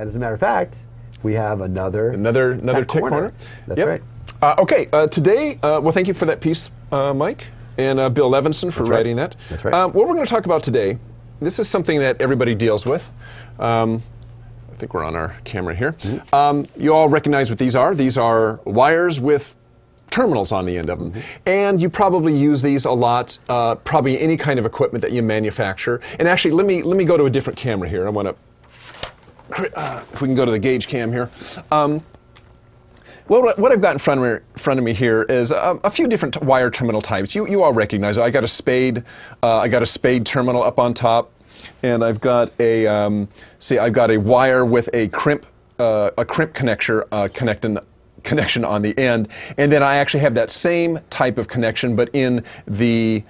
And as a matter of fact, we have another tech corner. That's yep. right. Okay, today, well, thank you for that piece, Mike, and Bill Levinson for writing that. That's right. What we're going to talk about today, this is something that everybody deals with. I think we're on our camera here. Mm-hmm. You all recognize what these are. These are wires with terminals on the end of them. Mm-hmm. And you probably use these a lot, probably any kind of equipment that you manufacture. And actually, let me go to a different camera here. I want to, if we can go to the gauge cam here. Well, what I've got in front of me here is a few different wire terminal types. You all recognize it. I got a spade terminal up on top, and I've got a I've got a wire with a crimp connection on the end, and then I actually have that same type of connection, but in the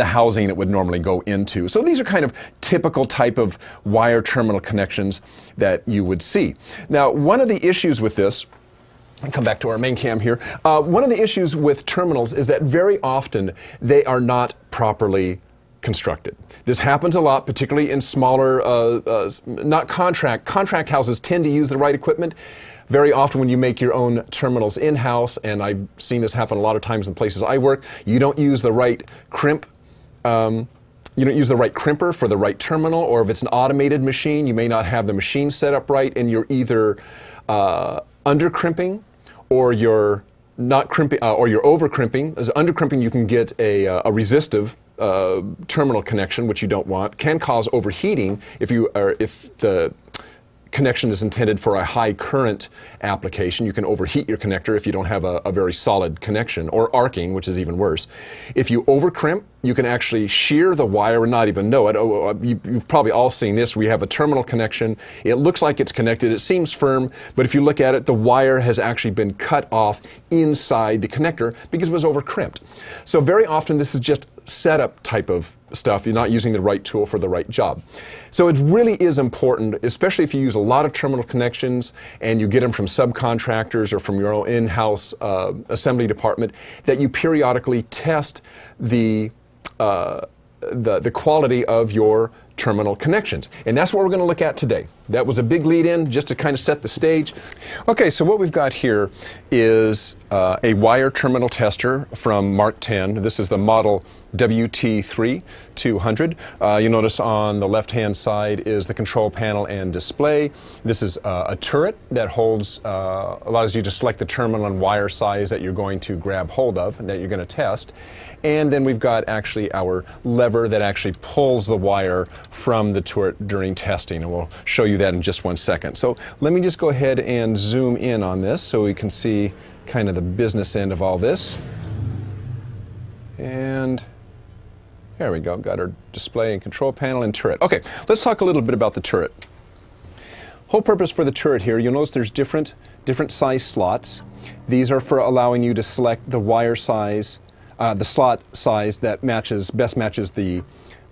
housing it would normally go into. So these are kind of typical type of wire terminal connections that you would see. Now, one of the issues with this, I'll come back to our main cam here. One of the issues with terminals is that very often they are not properly constructed. This happens a lot, particularly in smaller, not contract houses tend to use the right equipment. Very often when you make your own terminals in-house, and I've seen this happen a lot of times in places I work, you don't use the right crimp. You don't use the right crimper for the right terminal, or if it's an automated machine, you may not have the machine set up right, and you're either under crimping, or you're not crimping, or you're over crimping. As under crimping, you can get a resistive terminal connection, which you don't want. Can cause overheating if the connection is intended for a high current application. You can overheat your connector if you don't have a very solid connection, or arcing, which is even worse. If you overcrimp, you can actually shear the wire and not even know it. You've probably all seen this. We have a terminal connection. It looks like it's connected. It seems firm, but if you look at it, the wire has actually been cut off inside the connector because it was overcrimped. So very often this is just setup type of stuff. You're not using the right tool for the right job. So it really is important, especially if you use a lot of terminal connections and you get them from subcontractors or from your own in-house assembly department, that you periodically test the quality of your terminal connections. And that's what we're going to look at today. That was a big lead in just to kind of set the stage. Okay, so what we've got here is a wire terminal tester from Mark-10. This is the model WT3200. You notice on the left-hand side is the control panel and display. This is a turret that allows you to select the terminal and wire size that you're going to grab hold of and that you're going to test. And then we've got actually our lever that actually pulls the wire from the turret during testing, and we'll show you that in just one second. So let me just go ahead and zoom in on this so we can see kind of the business end of all this. And there we go, got our display and control panel and turret. Okay, let's talk a little bit about the turret. Whole purpose for the turret here, you'll notice there's different size slots. These are for allowing you to select the wire size, the slot size that best matches the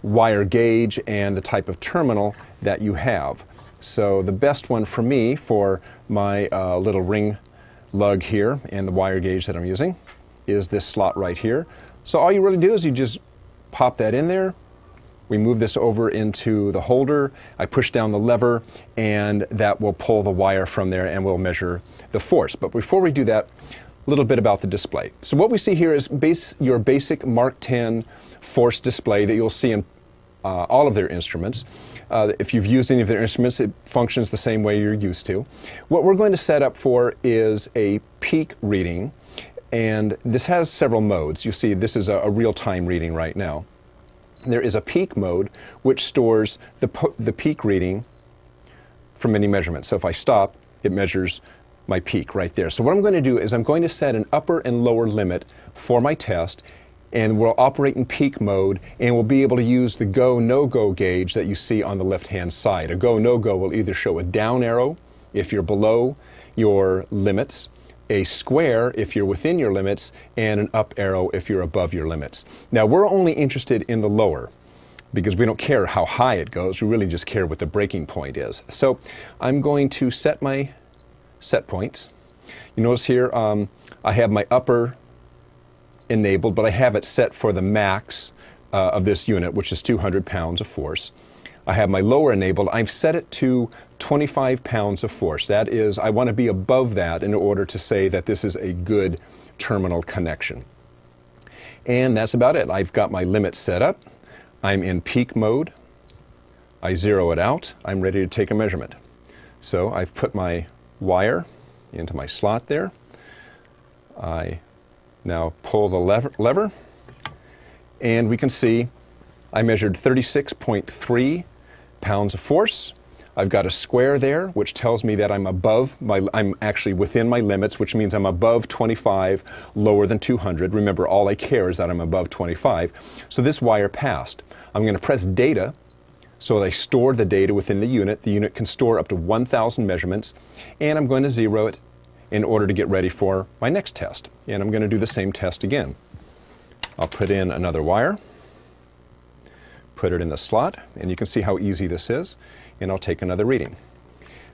wire gauge and the type of terminal that you have. So the best one for me for my little ring lug here and the wire gauge that I'm using is this slot right here. So all you really do is you just pop that in there. We move this over into the holder. I push down the lever, and that will pull the wire from there, and we'll measure the force. But before we do that, a little bit about the display. So what we see here is your basic Mark-10 force display that you'll see in all of their instruments. If you've used any of their instruments, it functions the same way you're used to. What we're going to set up for is a peak reading, and this has several modes. You see this is a real-time reading right now. There is a peak mode which stores the peak reading from any measurement. So if I stop, it measures my peak right there. So what I'm going to do is I'm going to set an upper and lower limit for my test, and we'll operate in peak mode, and we'll be able to use the go, no-go gauge that you see on the left-hand side. A go, no-go will either show a down arrow if you're below your limits, a square if you're within your limits, and an up arrow if you're above your limits. Now, we're only interested in the lower because we don't care how high it goes. We really just care what the breaking point is. So I'm going to set my set points. You notice here I have my upper enabled, but I have it set for the max of this unit, which is 200 pounds of force. I have my lower enabled. I've set it to 25 pounds of force. That is, I want to be above that in order to say that this is a good terminal connection. And that's about it. I've got my limit set up. I'm in peak mode. I zero it out. I'm ready to take a measurement. So I've put my wire into my slot there. I now pull the lever, and we can see I measured 36.3 pounds of force. I've got a square there, which tells me that I'm I'm actually within my limits, which means I'm above 25, lower than 200. Remember, all I care is that I'm above 25. So this wire passed. I'm going to press data, so that I store the data within the unit. The unit can store up to 1,000 measurements, and I'm going to zero it in order to get ready for my next test. And I'm going to do the same test again. I'll put in another wire, put it in the slot, and you can see how easy this is, and I'll take another reading.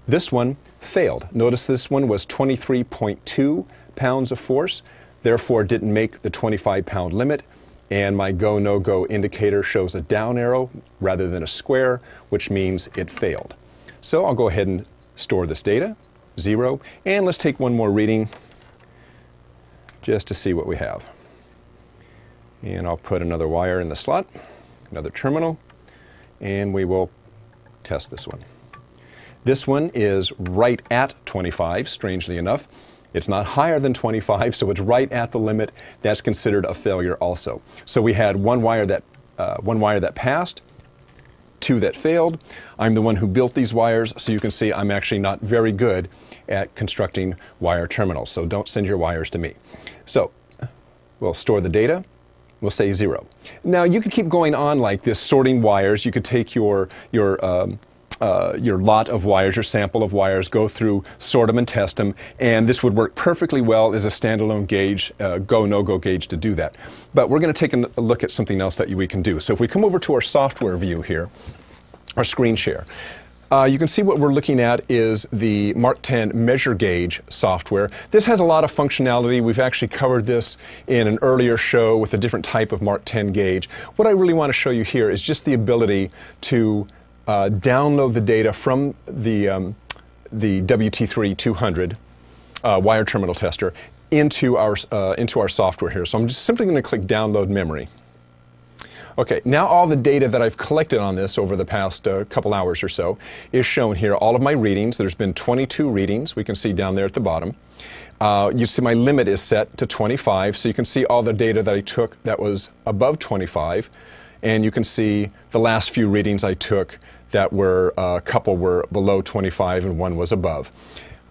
This one failed. Notice this one was 23.2 pounds of force, therefore didn't make the 25-pound limit, and my go, no-go indicator shows a down arrow rather than a square, which means it failed. So I'll go ahead and store this data, zero, and let's take one more reading just to see what we have. And I'll put another wire in the slot, another terminal, and we will test this one. This one is right at 25, strangely enough. It's not higher than 25, so it's right at the limit. That's considered a failure also. So we had one wire that passed, two that failed. I'm the one who built these wires, so you can see I'm actually not very good at constructing wire terminals, so don't send your wires to me. So we'll store the data. We'll say zero. Now you could keep going on like this, sorting wires. You could take your lot of wires, your sample of wires, go through, sort them and test them, and this would work perfectly well as a standalone gauge, go, no-go gauge to do that. But we're going to take a look at something else that we can do. So if we come over to our software view here, our screen share, you can see what we're looking at is the Mark-10 measure gauge software. This has a lot of functionality. We've actually covered this in an earlier show with a different type of Mark-10 gauge. What I really want to show you here is just the ability to download the data from the WT3-200 wire terminal tester into our software here. So I'm just simply going to click download memory. Okay, now all the data that I've collected on this over the past couple hours or so is shown here. All of my readings. There's been 22 readings. We can see down there at the bottom. You see my limit is set to 25, so you can see all the data that I took that was above 25, and you can see the last few readings I took that were, a couple were below 25 and one was above.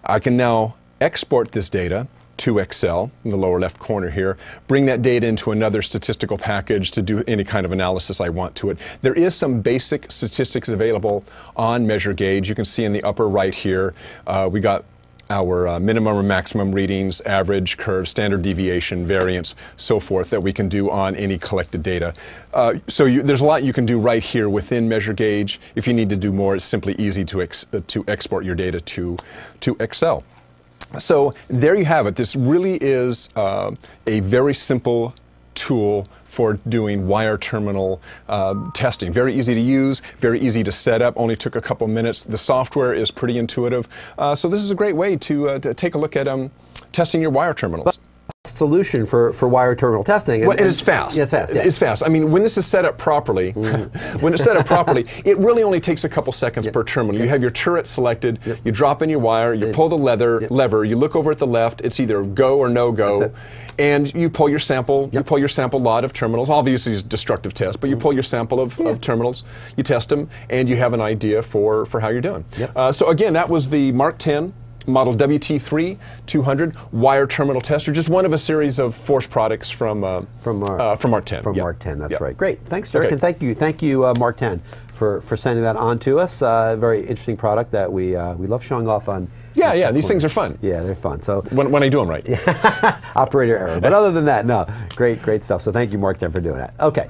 I can now export this data to Excel in the lower left corner here, bring that data into another statistical package to do any kind of analysis I want to it. There is some basic statistics available on Measure Gauge. You can see in the upper right here, we got our minimum or maximum readings, average, curve, standard deviation, variance, so forth that we can do on any collected data. There's a lot you can do right here within Measure Gauge. If you need to do more, it's simply easy to export your data to Excel. So there you have it. This really is a very simple tool for doing wire terminal testing. Very easy to use, very easy to set up, only took a couple minutes. The software is pretty intuitive. So this is a great way to take a look at testing your wire terminals. Solution for wire terminal testing. Well, it is fast. Yeah, it's fast. Yeah. It's fast. I mean, when this is set up properly, when it's set up properly, it really only takes a couple seconds per terminal. You have your turret selected, you drop in your wire, you pull the lever, you look over at the left, it's either go or no go, and you pull your sample. You pull your sample lot of terminals. Obviously, it's a destructive test, but you pull your sample of terminals, you test them, and you have an idea for how you're doing. So again, that was the Mark-10 model WT3-200 wire terminal tester, just one of a series of force products from Mark-10. From Mark-10, that's right. Great, thanks, Dirk, and thank you, Mark-10, for sending that on to us. Very interesting product that we love showing off on. Yeah, these things are fun. Yeah, they're fun. So when I do them right. Operator error, but other than that, no, great stuff. So thank you, Mark-10, for doing that. Okay.